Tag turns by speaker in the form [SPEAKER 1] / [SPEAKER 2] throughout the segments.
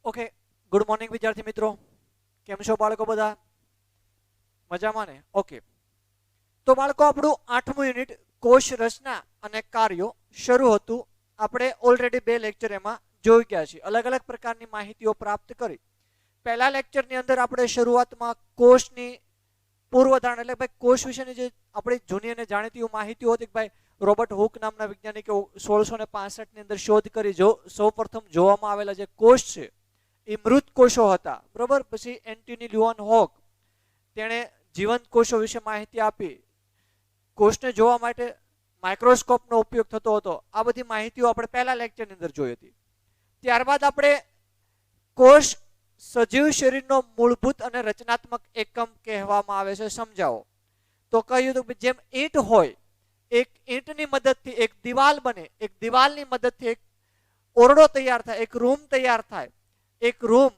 [SPEAKER 1] Okay, good morning વિદ્યાર્થી મિત્રો. કેમ છો બાળકો બધા? મજામાં ને? ઓકે, તો બાળકો આપણું 8મું યુનિટ કોષ રચના અને કાર્યો શરૂ હતું. આપણે ઓલરેડી 2 લેક્ચર એમાં જોઈ ગયા છીએ, અલગ અલગ પ્રકારની માહિતીઓ પ્રાપ્ત કરી. પહેલા લેક્ચરની અંદર આપણે શરૂઆતમાં કોષની પૂર્વધારણા એટલે ભાઈ કોષ વિશેની જે આપણી જૂની અને જાણીતી માહિતીઓ હતી કે ભાઈ રોબર્ટ હુક નામના વૈજ્ઞાનિકે 1665 ની અંદર શોધ કરી. સૌપ્રથમ જોવામાં આવેલા જે કોષ છે એ મૃત કોષો હતા, બરોબર. પછી એન્ટની લ્યુઅન હોક તેણે જીવંત કોષો વિશે માહિતી આપી. કોષને જોવા માટે માઇક્રોસ્કોપનો ઉપયોગ થતો હતો. આ બધી માહિતીઓ આપણે પહેલા લેક્ચરની અંદર જોઈ હતી. ત્યારબાદ આપણે કોષ સજીવ શરીરનો મૂળભૂત અને રચનાત્મક એકમ કહેવામાં આવે છે સમજાવો. તો કહ્યું હતું કે જેમ ઈંટ હોય, એક ઈંટની મદદથી એક દિવાલ બને, એક દિવાલની મદદથી એક ઓરડો તૈયાર થાય, એક રૂમ તૈયાર થાય. એક રૂમ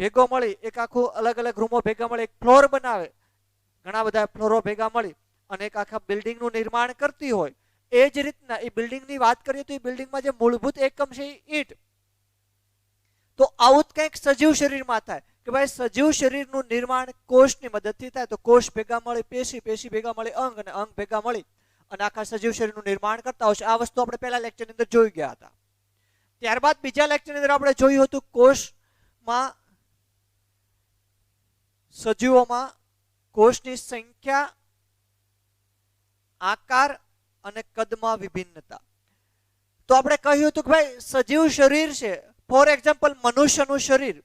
[SPEAKER 1] ભેગો મળી, એક આખું અલગ અલગ રૂમો ભેગા મળી એક ફ્લોર બનાવે, ઘણા બધા ફ્લોરો ભેગા મળી અને એક આખા બિલ્ડિંગનું નિર્માણ કરતી હોય. એ જ રીતના એ બિલ્ડિંગની વાત કરીએ તો એ બિલ્ડિંગમાં જે મૂળભૂત એકમ છે એ ઈંટ. તો આવું જ કંઈક સજીવ શરીરમાં થાય કે ભાઈ સજીવ શરીરનું નિર્માણ કોષની મદદથી થાય. તો કોષ ભેગા મળી પેશી, પેશી ભેગા મળી અંગ અને અંગ ભેગા મળી અને આખા સજીવ શરીરનું નિર્માણ કરતા હોય છે. આ વસ્તુ આપણે પહેલા લેક્ચરની અંદર જોઈ ગયા હતા. ત્યારબાદ બીજા લેક્ચરની અંદર આપણે જોયું હતું કોષમાં સજીવોમાં કોષની સંખ્યા, આકાર અને કદમાં વિભિન્નતા. તો આપણે કહ્યું હતું કે ભાઈ સજીવ શરીર છે, ફોર એક્ઝામ્પલ મનુષ્યનું શરીર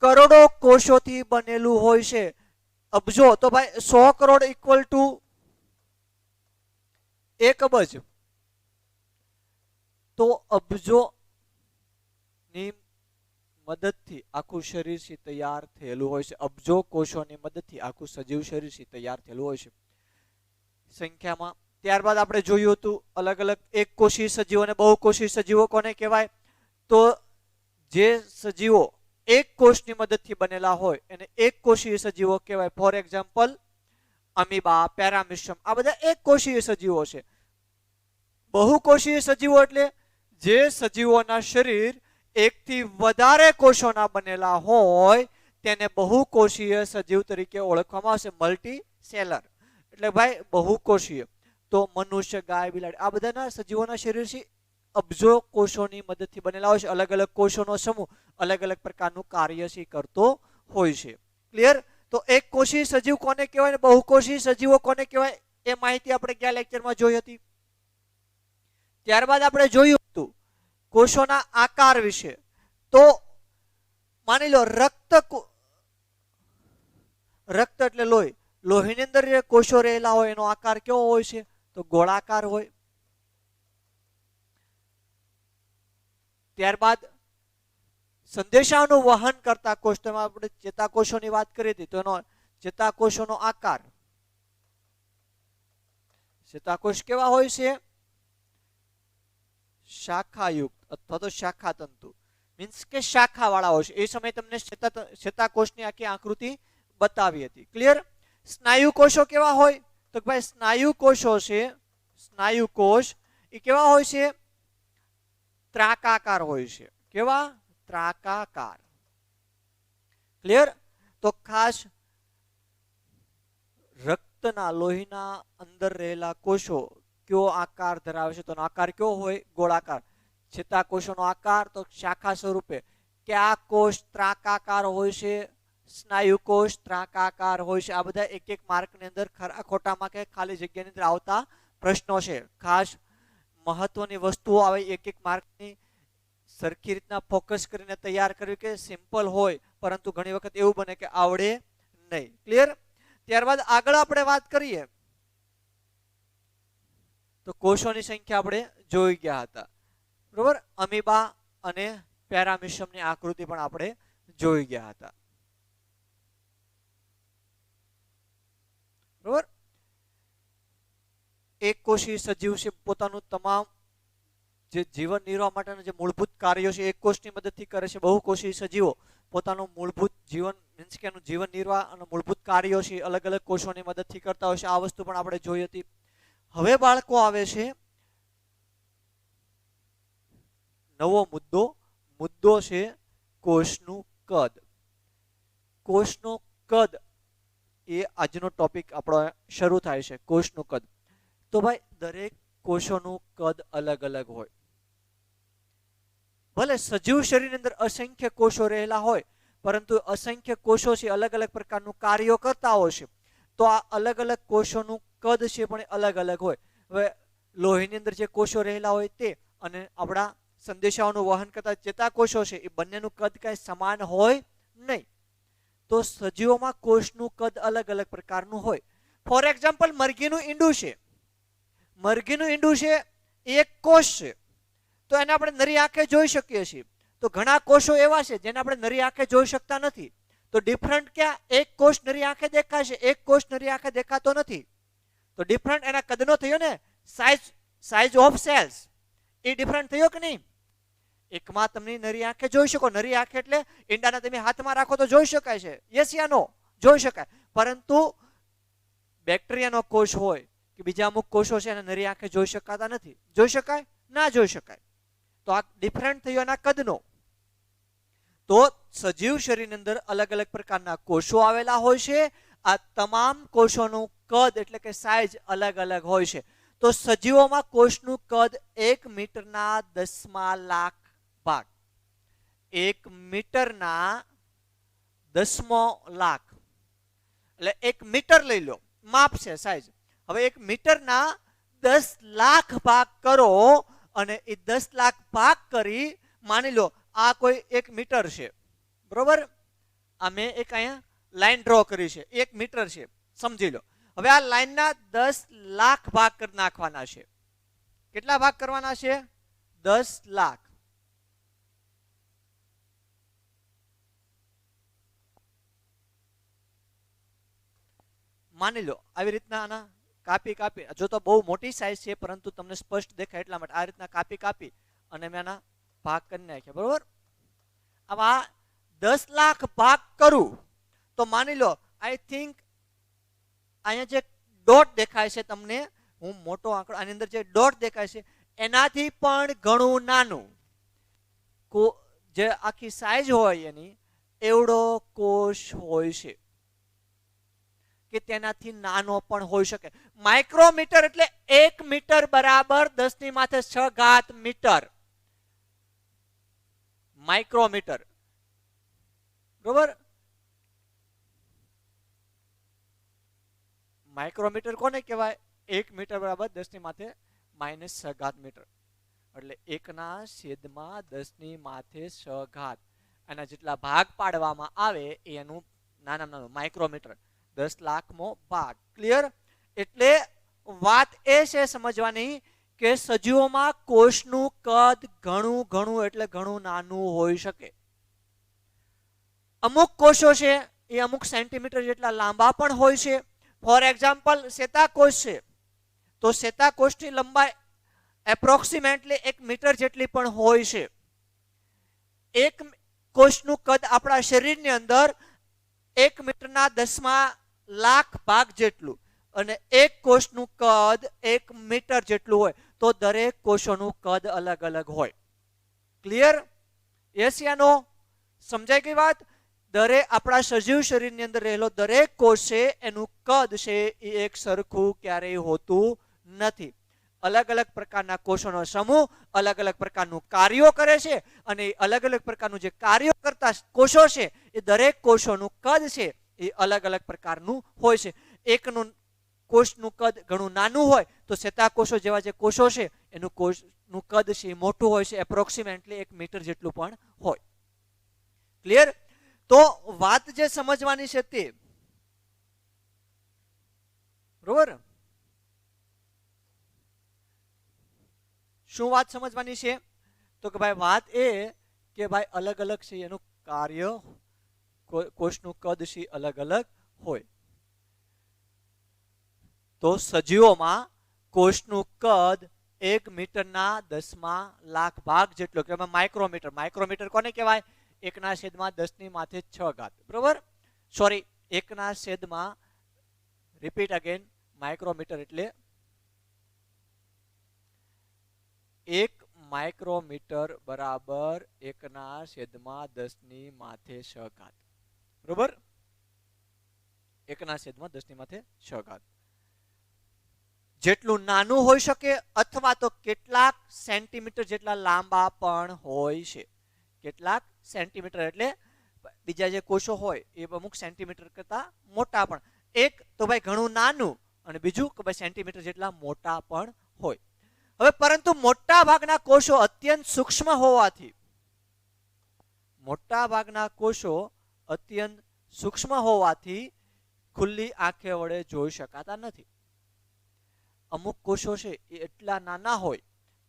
[SPEAKER 1] કરોડો કોષોથી બનેલું હોય છે, અબજો. તો ભાઈ 100 કરોડ ઇક્વલ ટુ 1 અબજ. તો અબજો ની મદદથી આખું શરીર છે તૈયાર થયેલું હોય છે. અબજો કોષોની મદદથી આખું સજીવ શરીર છે તૈયાર થયેલું હોય છે સંખ્યામાં. ત્યારબાદ આપણે જોયું હતું અલગ અલગ એક કોષીય સજીવો અને બહુકોષીય સજીવો કોને કહેવાય? તો જે સજીવો એક કોષની મદદથી બનેલા હોય એને એક કોષીય સજીવો કહેવાય. ફોર એક્ઝામ્પલ અમીબા, પેરામિશમ, આ બધા એક કોષીય સજીવો છે. બહુકોષીય સજીવો એટલે જે સજીવોના શરીર એકથી વધારે કોષોના બનેલા હોય તેને બહુકોષીય સજીવ તરીકે ઓળખવામાં આવશે. મલ્ટી સેલર એટલે ભાઈ બહુકોષીય. તો મનુષ્ય, ગાય, બિલાડી આ બધાના સજીવોના શરીર છે અબજો કોષોની મદદથી બનેલા હોય છે. અલગ અલગ કોષોનો સમૂહ અલગ અલગ પ્રકારનું કાર્ય છે કરતો હોય છે. ક્લિયર? તો એક કોષીય સજીવ કોને કહેવાય ને બહુકોષીય સજીવો કોને કહેવાય એ માહિતી આપણે ગયા લેક્ચરમાં જોઈ હતી. ત્યારબાદ આપણે જોયું હતું કોષોના આકાર વિશે. તો માની લો રક્ત એટલે લોહી. લોહીની અંદર જે કોષો રહેલા હોય એનો આકાર કેવો હોય છે? તો ગોળાકાર હોય. ત્યારબાદ સંદેશાનું વહન કરતા કોષ, તેમાં આપણે ચેતાકોષોની વાત કરી હતી, તો એનો ચેતાકોષોનો આકાર, ચેતાકોષ કેવા હોય છે? શાખાયુક્ત અથવા તો શાખા તંતુ, મીન્સ કે શાખા વાળા હોય છે. એ સમયે તમને ચેતાકોષની આખી આકૃતિ બતાવી હતી. ક્લિયર? સ્નાયુ કોષો કેવા હોય? તો ભાઈ સ્નાયુ કોષો છે, સ્નાયુ કોષ એ કેવા હોય છે? ત્રાકાકાર હોય છે. કેવા? ત્રાકાકાર. ક્લિયર? તો ખાસ રક્તના, લોહીના અંદર રહેલા કોષો કયો આકાર ધરાવે છે? તો આકાર કયો હોય? ગોળાકાર. ચેતાકોષોનો આકાર તો શાખા સ્વરૂપે. કયા કોષ ત્રાકાકાર હોય છે? સ્નાયુ કોષ ત્રાકાકાર હોય છે. આ બધા એક એક માર્કની અંદર ખરા ખોટામાં કે ખાલી જગ્યાની અંદર આવતા પ્રશ્નો છે. ખાસ મહત્વની વસ્તુઓ આવે એક એક માર્કની સરખી રીતના ફોકસ કરીને તૈયાર કરવી કે સિમ્પલ હોય પરંતુ ઘણી વખત એવું બને કે આવડે નહીં. ક્લિયર? ત્યારબાદ આગળ આપણે વાત કરીએ તો કોષોની સંખ્યા આપણે જોઈ ગયા હતા, બરોબર. અમીબા અને પેરામિશમની આકૃતિ પણ આપણે જોઈ ગયા હતા, બરોબર. એક કોષીય સજીવ છે પોતાનું તમામ જે જીવન નિર્વાહ માટેના જે મૂળભૂત કાર્યો છે એક કોષની મદદથી કરે છે. બહુકોષીય સજીવો પોતાનું મૂળભૂત જીવન મીન્સ કે એનું જીવન નિર્વાહ અને મૂળભૂત કાર્યો છે અલગ અલગ કોષોની મદદથી કરતા હોય છે. આ વસ્તુ પણ આપણે જોઈ હતી. હવે બાળકો આવે છે નવો મુદ્દો છે કોષનું કદ. કોષનું કદ એ આજનો ટોપિક આપણો શરૂ થાય છે, કોષનું કદ. તો ભાઈ દરેક કોષોનું કદ અલગ અલગ હોય. ભલે સજીવ શરીરની અંદર અસંખ્ય કોષો રહેલા હોય, પરંતુ અસંખ્ય કોષો છે અલગ અલગ પ્રકારનું કાર્યો કરતા હોય છે. તો આ અલગ અલગ કોષોનું કદ છે પણ અલગ અલગ હોય. હવે લોહીની અંદર જે કોષો રહેલા હોય તે અને આપણા સંદેશાઓનું વહન કરતા ચેતાકોષો છે એ બંનેનું કદ કઈ સમાન હોય નહીં. તો સજીવોમાં કોષનું કદ અલગ અલગ પ્રકારનું હોય. ફોર એક્ઝામ્પલ, મરઘીનું ઈંડું છે. મરઘીનું ઈંડું છે એક કોષ છે, તો એને આપણે નરી આંખે જોઈ શકીએ છીએ. તો ઘણા કોષો એવા છે જેને આપણે નરી આંખે જોઈ શકતા નથી. તો ડિફરન્ટ ક્યાં? એક કોષ નરી આંખે દેખાય છે, એક કોષ નરી આંખે દેખાતો નથી. તો ડિફરન્ટ એના કદનો થયો ને. સાઇઝ ઓફ સેલ્સ એ ડિફરન્ટ થયો કે નહીં? એકમાં તમને નરી આંખે જોઈ શકો, નરી આંખે એટલે ઈંડાને તમે હાથમાં રાખો તો જોઈ શકાય છે, યસ યા નો, જોઈ શકાય. પરંતુ બેક્ટેરિયાનો કોષ હોય કે બીજા અમુક કોષો છે એને નરી આંખે જોઈ શકાતા નથી. જોઈ શકાય? ના જોઈ શકાય. તો આ ડિફરન્ટ થયો એના કદનો. તો સજીવ શરીરની અંદર અલગ અલગ પ્રકારના કોષો આવેલા હોય છે. આ તમામ કોષોનું કદ એટલે કે સાઇઝ અલગ અલગ હોય છે. તો સજીવોમાં કોષનું કદ 1 મીટરના 10મા લાખ ભાગ. 1 મીટરના 10મો લાખ એટલે 1 મીટર લઈ લો, માપ છે સાઇઝ. હવે 1 મીટરના 10 લાખ ભાગ કરો અને એ 10 લાખ ભાગ કરી માની લો આ કોઈ 1 મીટર છે, બરોબર? આ મેં એક અહીંયા લાઈન ડ્રો કરી છે, 1 મીટર છે, સમજી લો. હવે આ લાઈનના 10 લાખ ભાગ કરી નાખવાના છે. કેટલા ભાગ કરવાના છે? 10 લાખ. માની લો આવી રીતના આના કાપી કાપી, જો તો બહુ મોટી સાઈઝ છે પરંતુ તમને સ્પષ્ટ દેખાય એટલા માટે આ રીતના કાપી કાપી અને મેં આના ભાગ કરી નાખ્યા, બરોબર? હવે આ 10 લાખ ભાગ કરું તો માની લો આઈ થિંક અહીંયા જે ડોટ દેખાય છે તમને, હું મોટો આંકડો, આની અંદર જે ડોટ દેખાય છે એનાથી પણ ઘણું નાનું જે આખી સાઈઝ હોય એની એવડો કોષ હોય છે કે તેનાથી નાનો પણ હોઈ શકે. માઇક્રોમીટર એટલે 1 મીટર બરાબર 10⁻6 ઘાત મીટર. માઇક્રોમીટર, બરોબર? માઇક્રોમીટર કોને કહેવાય? 1 મીટર બરાબર 10⁻⁻6 ઘાત મીટર. એટલે 1/10⁻6 ઘાત. એના જેટલા ભાગ પાડવામાં આવે એનું નાનામાં નાનું માઇક્રોમીટર. 10 લાખમો ભાગ. ક્લિયર? એટલે વાત એ છે સમજવાની કે સજીવોમાં કોષનું કદ ઘણું એટલે ઘણું નાનું હોઈ શકે. અમુક કોષો છે એ અમુક સેન્ટીમીટર જેટલા લાંબા પણ હોય છે. ફોર એક્ઝામ્પલ, ચેતાકોષ છે તો ચેતાકોષની લંબાઈ એપ્રોક્સિમેટલી 1 મીટર જેટલી પણ હોય છે. એક કોષનું કદ આપણા શરીરની અંદર 1 મીટરના 10મા લાખ ભાગ જેટલું અને એક કોષનું કદ 1 મીટર જેટલું હોય. તો દરેક કોષોનું કદ અલગ અલગ હોય. ક્લિયર? યસ યા નો? સમજાઈ ગઈ વાત? આપણા સજીવ શરીરની અંદર રહેલો દરેક કોષ છે એનું કદ છે એ એક સરખું ક્યારેય હોતું નથી. અલગ અલગ પ્રકારના કોષોનો સમૂહ અલગ અલગ પ્રકારનું કાર્યો કરે છે અને અલગ અલગ પ્રકારનું જે કાર્યો કરતા કોષો છે એ દરેક કોષોનું કદ છે એ અલગ અલગ પ્રકારનું હોય છે. એકનું કોષનું કદ ઘણું નાનું હોય તો ચેતાકોષો જેવા જે કોષો છે એનું કોષનું કદ છે એ મોટું હોય છે, એપ્રોક્સિમેટલી 1 મીટર જેટલું પણ હોય. ક્લિયર? તો વાત જે સમજવાની છે તે, બરોબર? શું વાત સમજવાની છે? તો કે ભાઈ વાત એ કે ભાઈ અલગ અલગ છે એનું કાર્ય, કોષનું કદ છે અલગ અલગ હોય. તો સજીવોમાં કોષનું કદ 1 મીટરના 10મા લાખ ભાગ જેટલો કે માઇક્રોમીટર. માઇક્રોમીટર કોને કહેવાય? 1/10⁻6 ઘાત, બરોબર? સોરી, 1/, રિપીટ અગેન, માઇક્રોમીટર એટલે 1 માઇક્રોમીટર બરાબર 1/10⁻⁶ બરોબર, 1/10⁻⁶. જેટલું નાનું હોઈ શકે અથવા તો કેટલાક સેન્ટીમીટર જેટલા લાંબા પણ હોય છે. કેટલાક સેન્ટીમીટર એટલે બીજા જે કોષો હોય એ અમુક સેન્ટીમીટર કરતા મોટા પણ, એક તો ભાઈ ઘણું નાનું અને બીજું કે ભાઈ સેન્ટીમીટર જેટલા મોટા પણ હોય. હવે પરંતુ મોટા ભાગના કોષો અત્યંત સૂક્ષ્મ હોવાથી ખુલ્લી આંખે વડે જોઈ શકાતા નથી. અમુક કોષો છે એ એટલા નાના હોય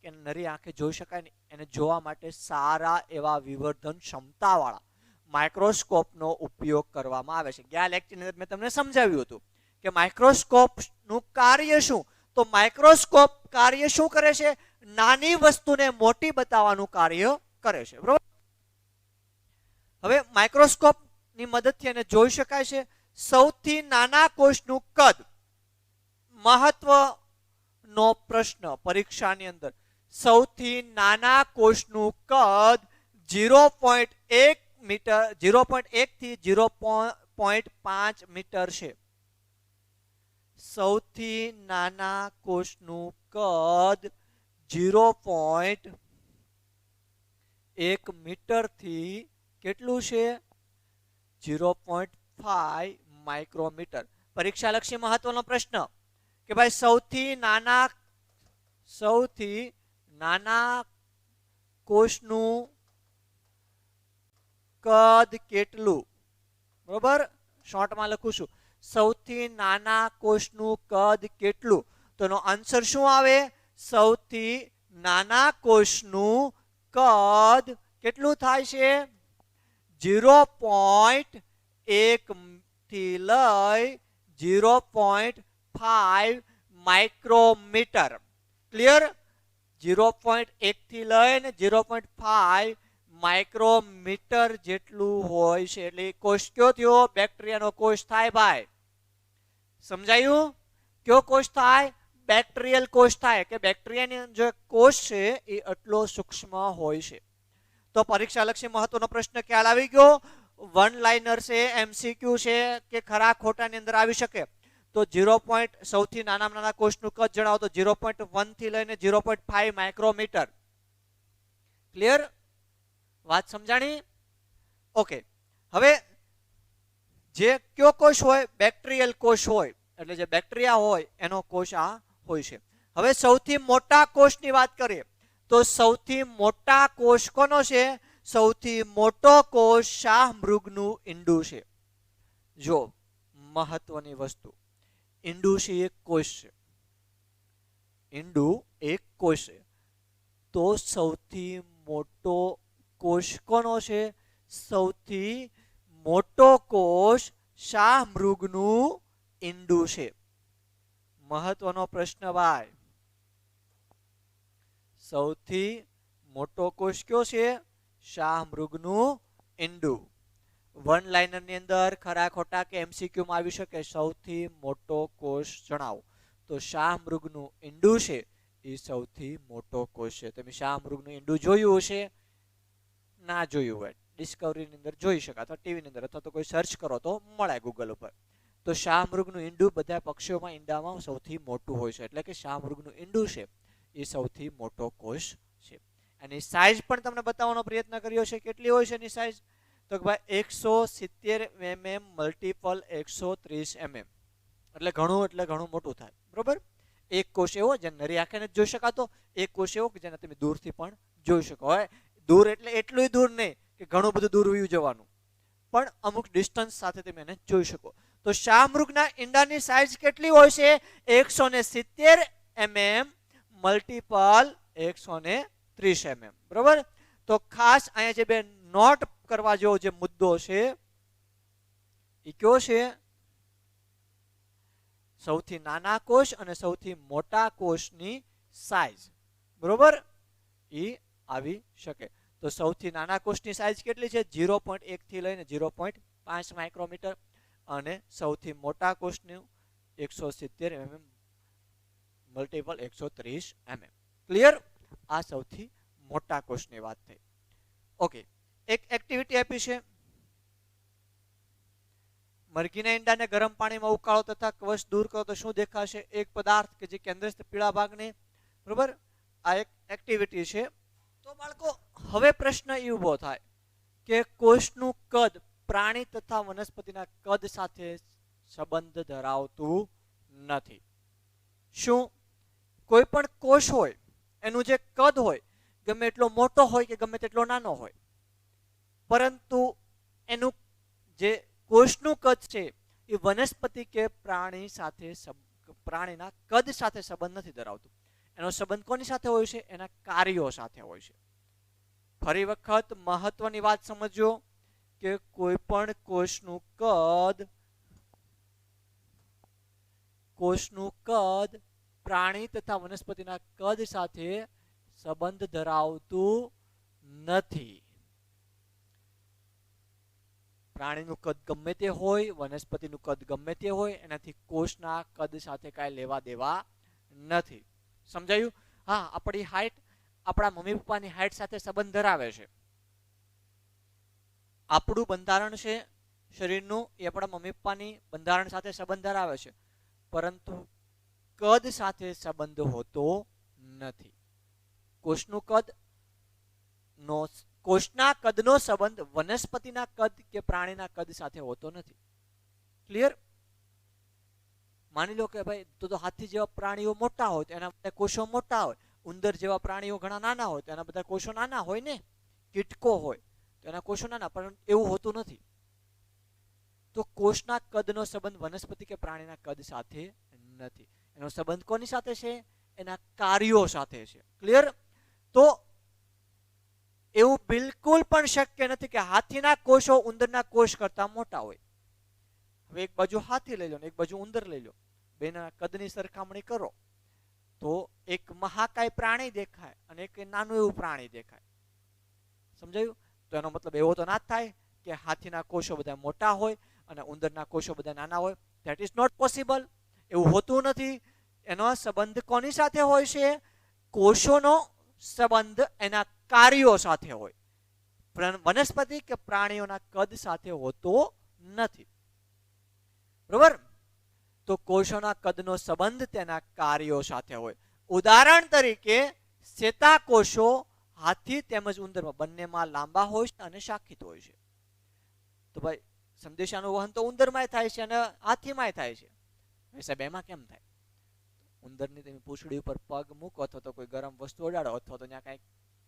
[SPEAKER 1] કે નરી આંખે જોઈ શકાય નહીં. એને જોવા માટે સારા એવા વિવર્ધન ક્ષમતાવાળા માઇક્રોસ્કોપનો ઉપયોગ કરવામાં આવે છે. ગયા લેક્ચરની અંદર મેં તમને સમજાવ્યું હતું કે માઇક્રોસ્કોપનું કાર્ય શું. તો માઇક્રોસ્કોપ કાર્ય શું કરે છે? નાની વસ્તુને મોટી બતાવવાનું કાર્ય કરે છે. બરોબર. હવે માઇક્રોસ્કોપની મદદથી એને જોઈ શકાય છે. સૌથી નાના કોષનું કદ મહત્વનો પ્રશ્ન પરીક્ષાની અંદર. સૌથી નાના કોષનું કદ 0.1 મીટર 0.1 થી 0.5 મીટર છે. સૌથી નાના કોષનું કદ 0.1 મીટર થી કેટલું છે? 0.5 માઇક્રોમીટર. પરીક્ષાલક્ષી મહત્વનો પ્રશ્ન કે ભાઈ સૌથી નાના કોષનું કદ કેટલું? બરોબર, શોર્ટમાં લખું છું, સૌથી નાના કોષનું કદ કેટલું? તો એનો આન્સર શું આવે? સૌથી નાના કોષનું કદ કેટલું થાય છે? 0.1 થી લઈ 0.5 માઇક્રોમીટર. ક્લિયર? 0.1 થી લઈને 0.5 માઇક્રોમીટર જેટલું હોય છે. એટલે કોષ કયો થયો? બેક્ટેરિયાનો કોષ થાય ભાઈ. સમજાયું? કયો કોષ થાય? બેક્ટેરિયલ કોષ થાય. કે બેક્ટેરિયાની જે કોષ છે એ એટલો સૂક્ષ્મ હોય છે. તો પરીક્ષાલક્ષી મહત્વનો પ્રશ્ન ખ્યાલ આવી ગયો. વન લાઇનર છે, એમસીક્યુ છે કે ખરા ખોટાની અંદર આવી શકે. તો સૌથી નાના કોષનું કદ જણાવો તો 0.1 થી લઈને 0.5 માઇક્રોમીટર. ક્લિયર? વાત સમજાણી? ઓકે. હવે જે કયો કોષ હોય? બેક્ટેરિયલ કોષ હોય. એટલે જે બેક્ટેરિયા હોય એનો કોષ આ હોય છે. હવે સૌથી મોટા કોષની વાત કરીએ તો સૌથી મોટા કોષ કોનો છે? સૌથી મોટો કોષ શાહમૃગનું ઈંડું છે. જો મહત્વની વસ્તુ, ઈંડું છે એક કોષ છે. ઈંડું એક કોષ છે. તો સૌથી મોટો કોષ કોનો છે? સૌથી મોટો કોષ શાહમૃગનું ઈંડું છે. મહત્વનો પ્રશ્ન ભાઈ. સૌથી મોટો કોષ કયો છે? શાહમૃગનું ઈંડું. વન લાઇનર ની અંદર ખરા ખોટા કે એમસીક્યુ માં આવી શકે. સૌથી મોટો કોષ જણાવો તો શાહમૃગનું ઈંડું છે એ સૌથી મોટો કોષ છે. તમે શાહમૃગનું ઈંડું જોયું હશે? ના જોયું હોય ડિસ્કવરી ની અંદર જોઈ શકાય, અથવા ટીવી ની અંદર, અથવા તો કોઈ સર્ચ કરો તો મળે ગૂગલ ઉપર. તો શાહમૃગનું ઈંડું બધા પક્ષીઓમાં ઈંડામાં સૌથી મોટું હોય છે. એટલે કે શાહમૃગનું ઈંડું છે એ સૌથી મોટો કોષ છે. એની સાઇઝ પણ તમને બતાવવાનો પ્રયત્ન કર્યો છે. કેટલી હોય છે એની સાઇઝ? તો કે ભાઈ 170 mm મલ્ટીપલ 130 mm. એટલે ઘણું મોટું થાય. બરોબર. એક કોષ એવો જે નરી આંખે નથી જોઈ શકાતો, એક કોષ એવો કે જેને તમે દૂરથી પણ જોઈ શકો. હોય દૂર એટલે એટલું દૂર નહીં કે ઘણું બધું દૂર વયું જવાનું, પણ અમુક ડિસ્ટન્સ સાથે તમે એને જોઈ શકો. તો શાહમૃગના ઈંડાની સાઇઝ કેટલી હોય છે? 170 mm મલ્ટીપલ 130 mm. બરોબર. તો ખાસ અહીંયા જે બે નોટ કરવા જેવો જે મુદ્દો છે એ કયો છે? સૌથી નાના કોષ અને સૌથી મોટા કોષની સાઇઝ. બરોબર, એ આવી શકે. તો સૌથી નાના કોષની સાઇઝ કેટલી છે? 0.1 થી લઈને 0.5 માઇક્રોમીટર. અને સૌથી મોટા કોષનું 170 mm મલ્ટીપલ 130 mm. ક્લિયર? આ સૌથી મોટા કોષની વાત થઈ. ઓકે, એક એક્ટિવિટી આપી છે. મરઘીના ઈંડાને ગરમ પાણીમાં ઉકાળો તથા કવચ દૂર કરો તો શું દેખાશે? એક પદાર્થ કે જે કેન્દ્રસ્થ પીળા ભાગને, બરોબર, આ એક એક્ટિવિટી છે. તો બાળકો હવે પ્રશ્ન એ ઉભો થાય કે કોષનું કદ પ્રાણી તથા વનસ્પતિના કદ સાથે સંબંધ ધરાવતું નથી. શું કોઈ પણ કોષ હોય એનું જે કદ હોય ગમે એટલો મોટો હોય કે ગમે તેટલો નાનો હોય, પરંતુ એનું જે કોષનું કદ છે એ વનસ્પતિ કે પ્રાણી સાથે પ્રાણીના કદ સાથે સંબંધ નથી ધરાવતું. એનો સંબંધ કોની સાથે હોય છે? એના કાર્યો સાથે હોય છે. ફરી વખત મહત્વની વાત સમજો કે કોઈ પણ કોષનું કદ પ્રાણી તથા વનસ્પતિના કદ સાથે સંબંધ ધરાવતું નથી. પ્રાણીનું કદ ગમે તે હોય, વનસ્પતિનું કદ ગમે તે હોય, એનાથી કોષના કદ સાથે કાંઈ લેવા દેવા નથી. સમજાયું? હા, આપણી હાઈટ આપણા મમ્મી પપ્પાની હાઈટ સાથે સંબંધ ધરાવે છે. આપણું બંધારણ છે શરીરનું, એ આપણા મમ્મી પપ્પાની બંધારણ સાથે સંબંધ ધરાવે છે, પરંતુ કદ સાથે સંબંધ હોતો નથી. કોષનું કદ નો કોષના કદનો સંબંધ વનસ્પતિના કદ કે પ્રાણીના કદ સાથે હોતો નથી. ક્લિયર? માની લો કે ભાઈ તો હાથી જેવા પ્રાણીઓ મોટા હોય તો એના બધા કોષો મોટા હોય, ઉંદર જેવા પ્રાણીઓ ઘણા નાના હોય તો એના બધા કોષો નાના હોય ને, કીટકો હોય તો એના કોષો નાના, પણ એવું હોતું નથી. તો કોષના કદનો સંબંધ વનસ્પતિ કે પ્રાણીના કદ સાથે નથી. એનો સંબંધ કોની સાથે છે? એના કાર્યો સાથે છે. ક્લિયર? તો એવું બિલકુલ પણ શક્ય નથી કે હાથીના કોષો ઉંદરના કોષ કરતા મોટા હોય. હવે એક બાજુ હાથી લઈ લો ને એક બાજુ ઉંદર લઈ લો, બેના કદની સરખામણી કરો તો એક મહાકાય પ્રાણી દેખાય અને એક નાનું એવું પ્રાણી દેખાય. સમજાયું? તો એનો મતલબ એવો તો ના જ થાય કે હાથીના કોષો બધા મોટા હોય અને ઉંદરના કોષો બધા નાના હોય. That is not possible. એવું હોતું નથી. એનો સંબંધ કોની સાથે હોય છે? કોષોનો સંબંધ એના કાર્યો સાથે હોય, વનસ્પતિ કે પ્રાણીઓના કદ સાથે હોતો નથી. બરોબર? તો કોષોના કદનો સંબંધ તેના કાર્યો સાથે હોય. ઉદાહરણ તરીકે ચેતાકોષો હાથી તેમજ ઉંદરમાં બંનેમાં લાંબા હોય છે અને શાખિત હોય છે. તો ભાઈ સંદેશાનું વહન તો ઉંદરમાંય થાય છે અને હાથીમાંય થાય છે. સાહેબ એમાં કેમ થાય? ઉંદરની તમે પૂંછડી ઉપર પગ મૂકો અથવા તો કોઈ ગરમ વસ્તુ અડાડો અથવા તો ત્યાં કઈક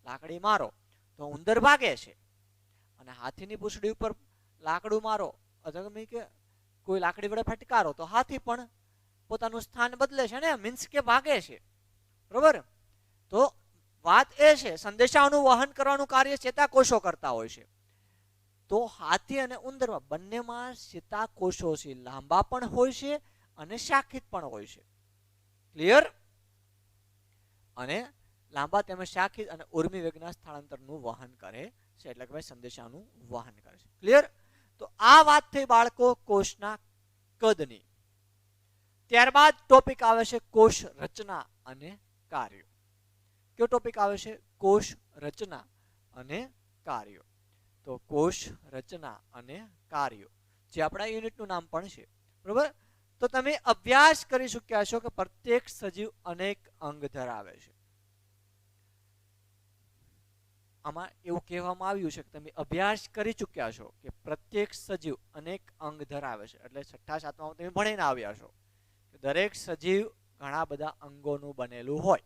[SPEAKER 1] લાકડી મારો તો ઉંદર ભાગે છે, અને હાથીની પૂંછડી ઉપર લાકડું મારો અથવા તમે કે કોઈ લાકડી વડે ફટકારો તો હાથી પણ પોતાનું સ્થાન બદલે છે ને, મીન્સ કે ભાગે છે. બરોબર? તો વાત એ છે સંદેશાઓનું વહન કરવાનું કાર્ય ચેતાકોષો કરતા હોય છે. તો હાથી અને ઉંદરમાં બંનેમાં ચેતાકોષો છે, લાંબા પણ હોય છે અને શાખિત પણ હોય છે. ક્લિયર? અને લાંબા તેમજ શાખિત અને ઉર્મી વેગના સ્થળાંતરનું વહન કરે છે, એટલે કે સંદેશાનું વહન કરે છે. ક્લિયર? તો આ વાત થઈ બાળકો કોષના કદની. ત્યારબાદ ટોપિક આવે છે કોષ રચના અને કાર્યો. કયો ટોપિક આવે છે? કોષ રચના અને કાર્યો. તો કોષ રચના અને કાર્યો જે આપણા યુનિટનું નામ પણ છે. બરોબર? તો તમે અભ્યાસ કરી ચૂક્યા છો કે પ્રત્યેક સજીવ અનેક અંગ ધરાવે છે. આમાં એવું કહેવામાં આવ્યું છે કે તમે અભ્યાસ કરી ચૂક્યા છો કે પ્રત્યેક સજીવ અનેક અંગ ધરાવે છે. એટલે છઠ્ઠા સાતમામાં તમે ભણીને આવ્યા છો કે દરેક સજીવ ઘણા બધા અંગોનું બનેલું હોય.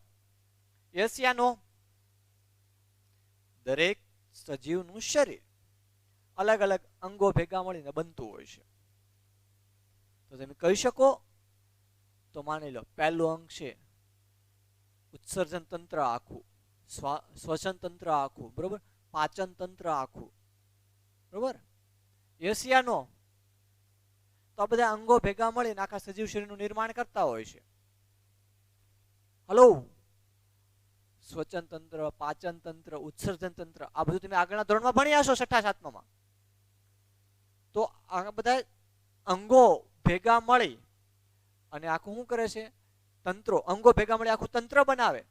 [SPEAKER 1] યસ યા નો? દરેક સજીવનું શરીર અલગ અલગ અંગો ભેગા મળીને બનતું હોય છે. તો તમે કહી શકો તો માની લો પહેલું અંગ છે ઉત્સર્જન તંત્ર આખું, શ્વસન તંત્ર આખું, બરોબર, પાચન તંત્ર આખું. બરોબર? યસ યા નો? તો આ બધા અંગો ભેગા મળીને આખા સજીવ શરીરનું નિર્માણ કરતા હોય છે. હલો? શ્વસન તંત્ર, પાચન તંત્ર, ઉત્સર્જન તંત્ર, આ બધું તમે આગળના ધોરણમાં ભણ્યા છો છઠ્ઠા સાતમામાં. તો આ બધા અંગો ભેગા મળી અને આખું શું કરે છે? તંત્રો. અંગો ભેગા મળી આખું તંત્ર બનાવે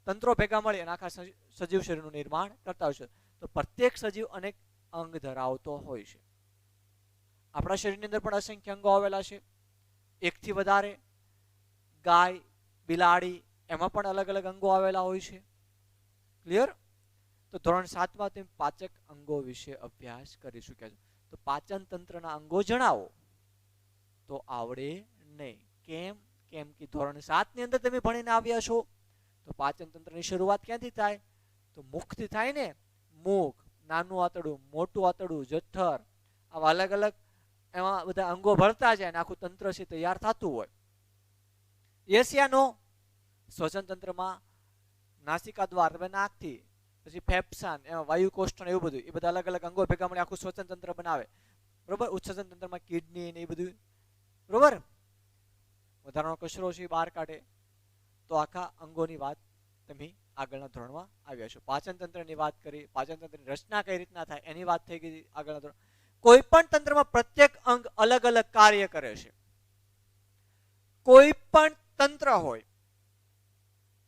[SPEAKER 1] તંત્રો ભેગા મળી અને આખા સજીવ શરીરનું નિર્માણ કરતા હોય છે. તો પ્રત્યેક સજીવ અનેક અંગ ધરાવતો હોય છે. આપણા શરીરની અંદર પણ અસંખ્ય અંગો આવેલા છે, એકથી વધારે. ગાય, બિલાડી એમાં પણ અલગ અલગ અંગો આવેલા હોય છે. ક્લિયર? તો ધોરણ 7 માં તમે પાચક અંગો વિશે અભ્યાસ કરી ચૂક્યા છો. તો પાચન તંત્રના અંગો જણાવો તો આવડે નહીં. કેમ? કેમ કે ધોરણ 7 ની અંદર તમે ભણીને આવ્યા છો. તો પાચન તંત્રની શરૂઆત ક્યાંથી થાય? તો મુખથી થાય ને. મુખ, નાનું આંતરડું, મોટું આંતરડું, જઠર, આવા અલગ અલગ એમાં બધા અંગો ભળતા જાય અને આખું તંત્ર છે તૈયાર થતું હોય. યસ યા નો? શ્વસન તંત્રમાં નાસિકા દ્વાર, નાકથી, પછી ફેફસાન, એમાં વાયુ કોષ્ઠ, એવું બધું, એ બધા અલગ અલગ અંગો ભેગા મળી આખું શ્વસન તંત્ર બનાવે. બરોબર? ઉત્સર્જન તંત્રમાં કિડની ને એ બધું. બરોબર? વધારાનો કચરો છે બહાર કાઢે. તો આખા અંગોની વાત તમે આગળના ધોરણમાં આવ્યા છો. પાચન તંત્રની વાત કરી, પાચન તંત્રની રચના કઈ રીતના થાય એની વાત થઈ ગઈ આગળના ધોરણ. કોઈ પણ તંત્રમાં પ્રત્યેક અંગ અલગ અલગ કાર્ય કરે છે. કોઈ પણ તંત્ર હોય,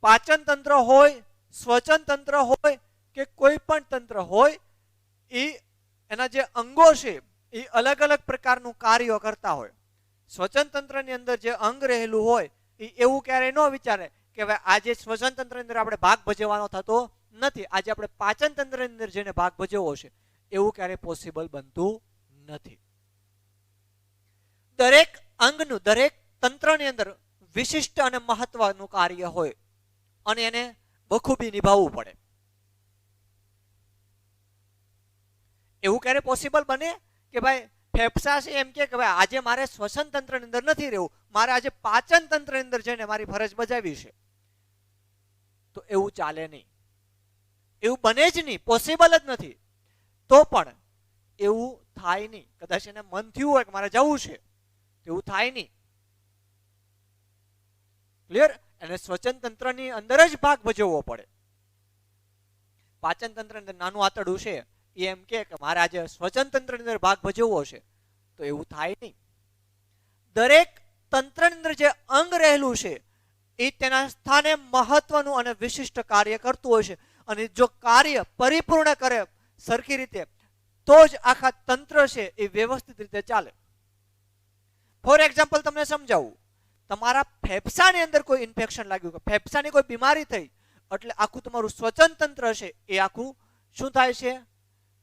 [SPEAKER 1] પાચન તંત્ર હોય, શ્વસન તંત્ર હોય કે કોઈ પણ તંત્ર હોય, એ એના જે અંગો છે એ અલગ અલગ પ્રકારનું કાર્ય કરતા હોય. શ્વસન તંત્રની અંદર જે અંગ રહેલું હોય એ એવું ક્યારેય ન વિચારે કે ભાઈ આજે શ્વસન તંત્રની અંદર આપણે ભાગ ભજવવાનો થતો નથી, આજે આપણે પાચન તંત્રની અંદર જેને ભાગ ભજવવો છે, એવું ક્યારેય પોસિબલ બનતું નથી. દરેક અંગનું, દરેક તંત્રની અંદર વિશિષ્ટ અને મહત્વનું કાર્ય હોય અને એને બખૂબી નિભાવવું પડે. એવું ક્યારે પોસિબલ બને કે ભાઈ ફેફસા છે એમ કે ભાઈ આજે મારે શ્વસન તંત્રની અંદર નથી રહેવું, મારે આજે પાચન તંત્રની અંદર જઈને મારી ફરજ બજાવવી છે? તો એવું ચાલે નહીં, એવું બને જ નહીં, પોસિબલ જ નથી. તો પણ એવું થાય નહીં. કદાચ એને મન થયું હોય કે મારે જવું છે, એવું થાય નહીં. ક્લિયર? એને શ્વસન તંત્રની અંદર જ ભાગ ભજવવો પડે. પાચન તંત્ર અંદર નાનું આંતરડું છે એ એમ કે મારે આજે શ્વસન તંત્રની અંદર ભાગ ભજવવો છે, તો એવું થાય નહીં. દરેક તંત્રની અંદર જે અંગ રહેલું છે એ તેના સ્થાને મહત્વનું અને વિશિષ્ટ કાર્ય કરતું હોય છે. અને જો કાર્ય પરિપૂર્ણ કરે સરખી રીતે તો જ આખા તંત્ર છે એ વ્યવસ્થિત રીતે ચાલે. ફોર એક્ઝામ્પલ તમને સમજાવું. તમારા ફેફસાની અંદર કોઈ ઇન્ફેક્શન લાગ્યું, કે ફેફસાની કોઈ બીમારી થઈ, એટલે આખું તમારું શ્વસન તંત્ર છે એ આખું શું થાય છે?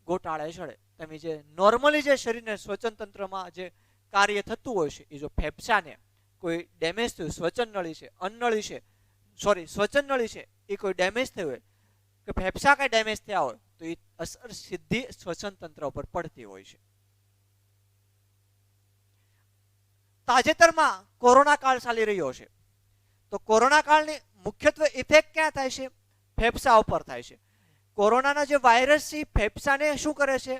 [SPEAKER 1] ગોટાળે ચડે. તમે જે નોર્મલી જે શરીરને શ્વસન તંત્રમાં જે કાર્ય થતું હોય છે, એ જો ફેફસાને કોઈ ડેમેજ થયું, શ્વસન નળી છે, અન્નળી છે, સોરી શ્વસન નળી છે, એ કોઈ ડેમેજ થયું હોય કે ફેફસા કઈ ડેમેજ થયા હોય, તો એ અસર સીધી શ્વસન તંત્ર ઉપર પડતી હોય છે. તાજેતરમાં કોરોના કાળ ચાલી રહ્યો છે, તો કોરોના કાળની મુખ્યત્વે ઇફેક્ટ ક્યાં થાય છે? ફેફસા ઉપર થાય છે. કોરોનાના જે વાયરસ છે ફેફસાને શું કરે છે?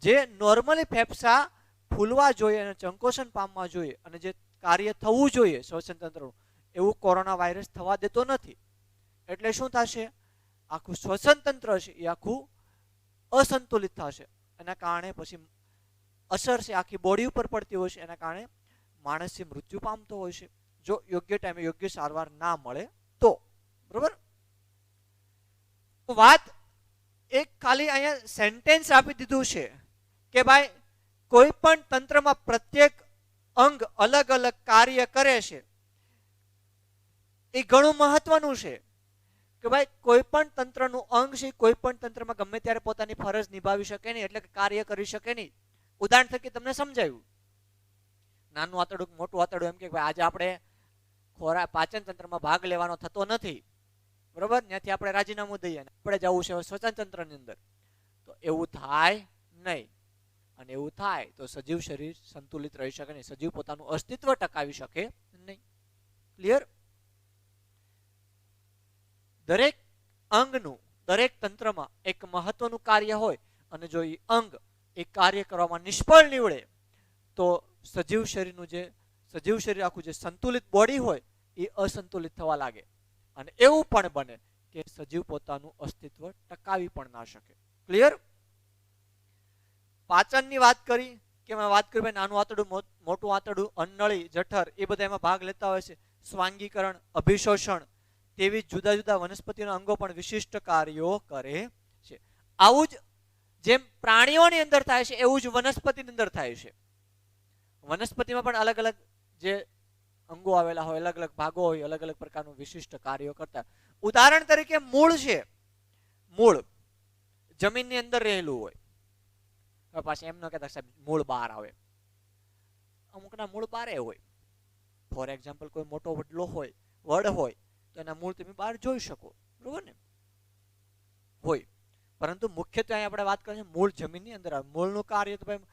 [SPEAKER 1] જે નોર્મલી ફેફસા ફૂલવા જોઈએ અને સંકોચન પામવા જોઈએ અને જે કાર્ય થવું જોઈએ શ્વસન તંત્રનું, એવું કોરોના વાયરસ થવા દેતો નથી. એટલે શું થશે? આખું શ્વસન તંત્ર છે એ આખું અસંતુલિત થશે. એના કારણે પછી અસર છે આખી બોડી ઉપર પડતી હોય છે. એના કારણે માણસ મૃત્યુ પામતો હોય છે, જો યોગ્ય ટાઈમે યોગ્ય સારવાર ના મળે તો. બરોબર? વાત એક ખાલી અહીંયા સેન્ટેન્સ આપી દીધું છે કે ભાઈ કોઈ પણ તંત્રમાં પ્રત્યેક અંગ અલગ અલગ કાર્ય કરે છે. એ ઘણું મહત્વનું છે કે ભાઈ કોઈ પણ તંત્રનું અંગ છે કોઈ પણ તંત્રમાં ગમે ત્યારે પોતાની ફરજ નિભાવી શકે નહીં, એટલે કે કાર્ય કરી શકે નહીં. ઉદાહરણ તરીકે તમને સમજાયું. નાનું આંતરડું, મોટું આંતરડું એમ કે ભાઈ આજે આપણે ખોરાક પાચન તંત્રમાં ભાગ લેવાનો થતો નથી, બરોબર, ત્યાંથી આપણે રાજીનામું દઈએ, આપણે જવું છે શ્વસન તંત્રની અંદર, તો એવું થાય નહીં. અને એવું થાય તો સજીવ શરીર સંતુલિત રહી શકે નહીં, સજીવ પોતાનું અસ્તિત્વ ટકાવી શકે નહીં. ક્લિયર? દરેક અંગનું દરેક તંત્રમાં એક મહત્વનું કાર્ય હોય અને જો એ અંગ એ કાર્ય કરવામાં નિષ્ફળ નીવડે તો સજીવ શરીરનું જે સજીવ શરીર આખું જે સંતુલિત બોડી હોય એ અસંતુલિત થવા લાગે. અને એવું પણ બને કે સજીવ પોતાનું અસ્તિત્વ ટકાવી પણ ના શકે. ક્લિયર? પાચનની વાત કરી કે મેં વાત કરી ભાઈ નાનું આંતરડું, મોટું આંતરડું, અન્નળી, જઠર એ બધા એમાં ભાગ લેતા હોય છે. સ્વાંગીકરણ, અભિશોષણ, તેવી જુદા જુદા વનસ્પતિના અંગો પણ વિશિષ્ટ કાર્યો કરે છે. આવું જ જેમ પ્રાણીઓની અંદર થાય છે એવું જ વનસ્પતિની અંદર થાય છે. વનસ્પતિમાં પણ અલગ અલગ જે અંગો આવેલા હોય, અલગ અલગ ભાગો હોય, અલગ અલગ પ્રકારનું વિશિષ્ટ કાર્યો કરતા. ઉદાહરણ તરીકે મૂળ છે. મૂળ જમીનની અંદર રહેલું હોય. હવે પાછા એમ ન કહેતા સાહેબ મૂળ બહાર આવે. અમુકના મૂળ બારે હોય. ફોર એક્ઝામ્પલ કોઈ મોટો વડલો હોય, વડ હોય, તો એના મૂળ તમે બહાર જોઈ શકો, બરોબર ને? હોય. પરંતુ મુખ્યત્વે અહીં આપણે વાત કરીએ મૂળ જમીનની અંદર આવે. મૂળનું કાર્ય તો ભાઈ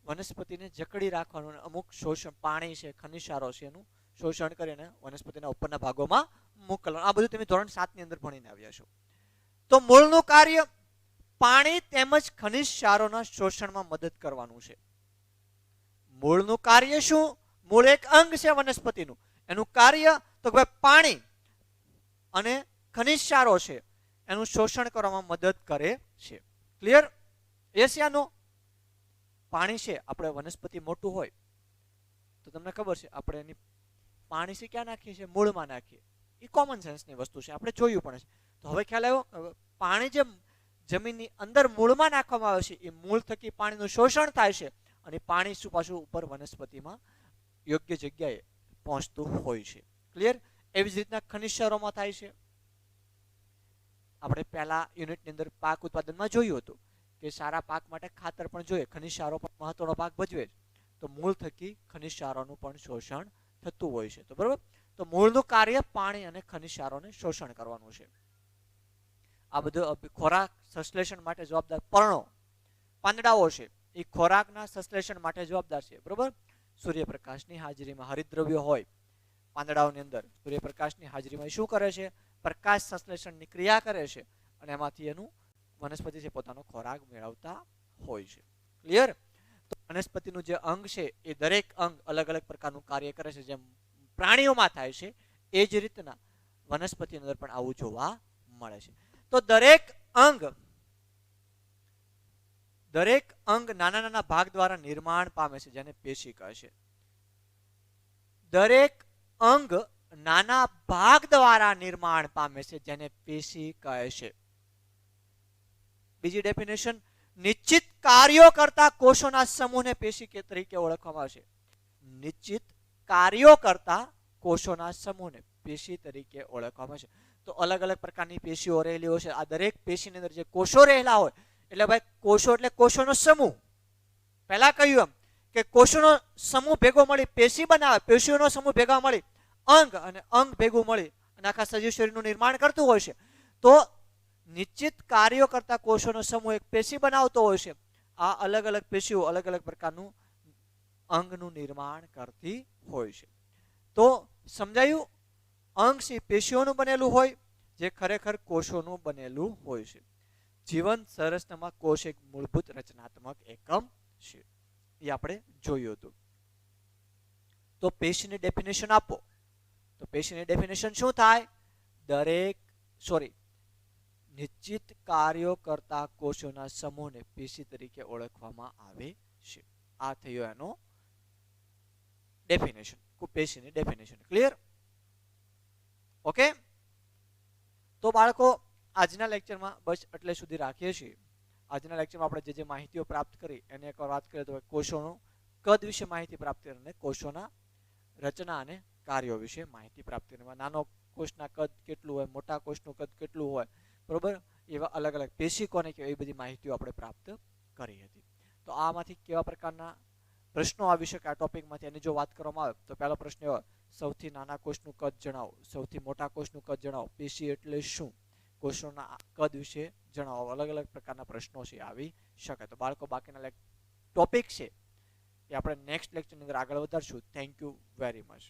[SPEAKER 1] વનસ્પતિને જકડી રાખવાનું, અમુક શોષણ, પાણી છે, ખનિજ ક્ષારો છે, એનું શોષણ કરીને વનસ્પતિના ઉપરના ભાગોમાં મોકલવાનું. આ બધું તમે ધોરણ 7 ની અંદર ભણીને આવ્યા છો. તો મૂળનું કાર્ય પાણી તેમજ ખનિજ ક્ષારોના શોષણમાં મદદ કરવાનું છે. મૂળનું કાર્ય શું? મૂળ એક અંગ છે વનસ્પતિનું. એનું કાર્ય તો ભાઈ પાણી અને ખનિજ ક્ષારો છે એનું શોષણ કરવામાં મદદ કરે છે. ક્લિયર? યસ યા નો? પાણી છે, આપણે વનસ્પતિ મોટું હોય તો તમને ખબર છે આપણે એની પાણી છે ક્યાં નાખીએ છીએ? મૂળમાં નાખીએ. એ કોમન સેન્સની વસ્તુ છે, આપણે જોયું પણ છે. તો હવે ખ્યાલ આવ્યો? પાણી જે જમીનની અંદર મૂળમાં નાખવામાં આવે છે એ મૂળ થકી પાણીનું શોષણ થાય છે અને પાણી શું પાછું ઉપર વનસ્પતિમાં યોગ્ય જગ્યાએ પહોંચતું હોય છે. ક્લિયર? એવી જ રીતના ખનિજ ક્ષારોમાં થાય છે. આપણે પહેલા યુનિટની અંદર પાક ઉત્પાદનમાં જોયું હતું કે સારા પાક માટે ખાતર પણ જોઈએ, ખનિજ ક્ષારો પણ મહત્વનો ભાગ ભજવે. તો મૂળ થકી ખનિજ ક્ષારોનું પણ શોષણ થતું હોય છે. તો બરોબર, તો મૂળનું કાર્ય પાણી અને ખનિજ ક્ષારોને શોષણ કરવાનું છે. આ બધું ખોરાક સંશ્લેષણ માટે જવાબદાર પર્ણો, પાંદડાઓ છે, એ ખોરાકના સંશ્લેષણ માટે જવાબદાર છે. બરોબર? સૂર્યપ્રકાશની હાજરીમાં હરિતદ્રવ્યો હોય પાંદડાઓની અંદર, સૂર્યપ્રકાશની હાજરીમાં શું કરે છે? પ્રકાશ સંશ્લેષણની ક્રિયા કરે છે અને એમાંથી એનું વનસ્પતિ છે પોતાનો ખોરાક મેળવતા હોય છે. ક્લિયર? તો વનસ્પતિનું જે અંગ છે એ દરેક અંગ અલગ અલગ પ્રકારનું કાર્ય કરે છે. જેમ પ્રાણીઓમાં થાય છે એ જ રીતના વનસ્પતિની અંદર પણ આવું જોવા મળે છે. તો દરેક અંગ નાના નાના ભાગ દ્વારા નિર્માણ પામે છે, જેને પેશી કહે છે. દરેક અંગ નાના ભાગ દ્વારા નિર્માણ પામે છે, જેને પેશી કહે છે. બીજી ડેફિનેશન, નિશ્ચિત કાર્યો કરતા કોષોના સમૂહને પેશી તરીકે ઓળખવામાં આવે છે. નિશ્ચિત કાર્યો કરતા કોષોના સમૂહને પેશી તરીકે ઓળખવામાં આવે છે. તો અલગ અલગ પ્રકારની પેશીઓ રહેલી હોય છે. આ દરેક પેશીની અંદર જે કોષો રહેલા હોય, એટલે ભાઈ કોષો એટલે કોષોનો સમૂહ. પહેલા કહ્યું એમ કે કોષોનો સમૂહ ભેગો મળી પેશી બનાવે, પેશીઓનો સમૂહ ભેગા મળી અંગ, અને અંગ ભેગું મળી અને આખા સજીવ શરીરનું નિર્માણ કરતું હોય છે. તો નિશ્ચિત કાર્યો કરતા કોષોનો સમૂહ એક પેશી બનાવતો હોય છે. આ અલગ અલગ પેશીઓ અલગ અલગ પ્રકારનું અંગનું નિર્માણ કરતી હોય છે. તો સમજાયું? અંગ છે પેશીઓનું બનેલું હોય, જે ખરેખર કોષોનું બનેલું હોય છે. જીવન સંરચનામાં કોષ એક મૂળભૂત રચનાત્મક એકમ છે. એ આપણે જોયું હતું. તો પેશીની ડેફિનેશન આપો. તો પેશીની ડેફિનેશન શું થાય? નિશ્ચિત કાર્યો કરતા કોષોના સમૂહને પેશી તરીકે ઓળખવામાં આવે છે. આ થયો એનો ડેફિનેશન, પેશીની ડેફિનેશન. ક્લિયર? ઓકે? તો બાળકો આજના લેક્ચરમાં બસ એટલે સુધી રાખીએ છીએ. આજના લેક્ચરમાં આપણે જે માહિતીઓ પ્રાપ્ત કરી એને એકવાર વાત કરીએ તો કોષોનું કદ વિશે માહિતી પ્રાપ્ત કરી અને કોષોના રચના અને કાર્યો વિશે માહિતી પ્રાપ્ત કરી. નાનો કોષના કદ કેટલું હોય, મોટા કોષનું કદ કેટલું હોય, બરોબર, એવા અલગ અલગ પેશી કોને કહેવાય એ બધી માહિતીઓ આપણે પ્રાપ્ત કરી હતી. તો આમાંથી કેવા પ્રકારના પ્રશ્નો આવી શકે આ ટોપિકમાંથી એની જો વાત કરવામાં આવે તો પહેલો પ્રશ્ન એવો, સૌથી નાના કોષનું કદ જણાવો, સૌથી મોટા કોષનું કદ જણાવો, પેશી એટલે શું, કોષોના કદ વિશે જણાવો. અલગ અલગ પ્રકારના પ્રશ્નો છે આવી શકે. તો બાળકો બાકીના ટોપિક છે એ આપણે નેક્સ્ટ લેક્ચરની અંદર આગળ વધારશું. Thank you very much.